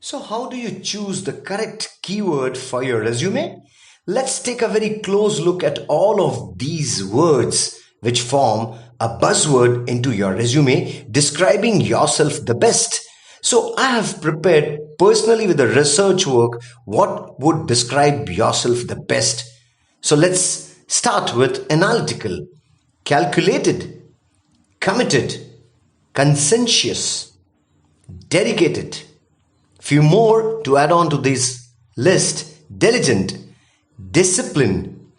So how do you choose the correct keyword for your resume? Let's take a very close look at all of these words which form a buzzword into your resume describing yourself the best. So I have prepared personally with the research work what would describe yourself the best. So let's start with analytical, calculated, committed, conscientious, dedicated. Few more to add on to this list: diligent, disciplined,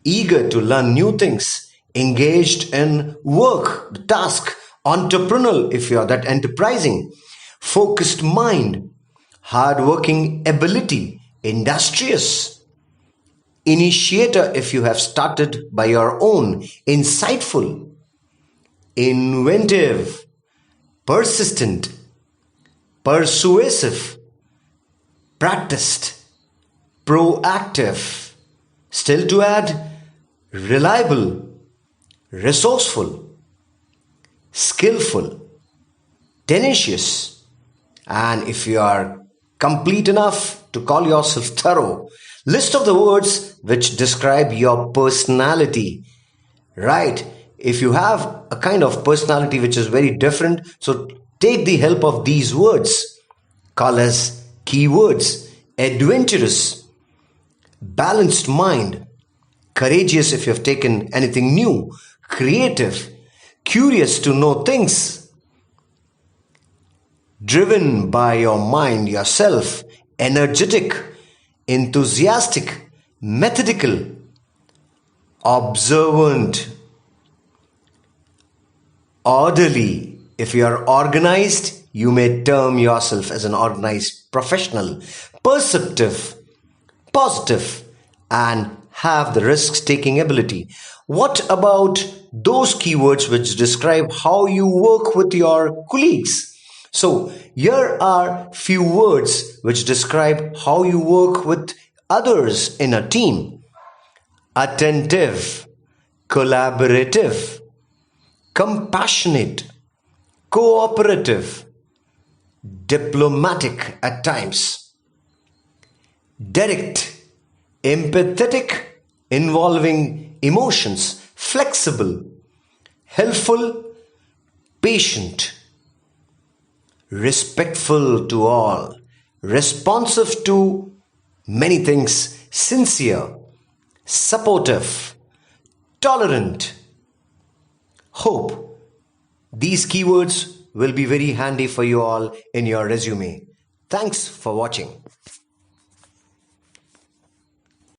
eager to learn new things, engaged in work, the task, entrepreneurial if you are that enterprising, focused mind, hardworking ability, industrious, initiator if you have started by your own, insightful, inventive, persistent, persuasive, practiced, proactive, still to add, reliable, resourceful, skillful, tenacious, and if you are complete enough to call yourself thorough. List of the words which describe your personality. Right? If you have a kind of personality which is very different, so take the help of these words. Call as keywords: adventurous, balanced mind, courageous if you have taken anything new, creative, curious to know things, driven by your mind yourself, energetic, enthusiastic, methodical, observant, orderly. If you are organized, you may term yourself as an organized professional, perceptive, positive, and have the risk-taking ability. What about those keywords which describe how you work with your colleagues? So here are few words which describe how you work with others in a team: attentive, collaborative, compassionate, cooperative, diplomatic at times, direct, empathetic, involving emotions, flexible, helpful, patient, respectful to all, responsive to many things, sincere, supportive, tolerant, hope. These keywords will be very handy for you all in your resume. Thanks for watching.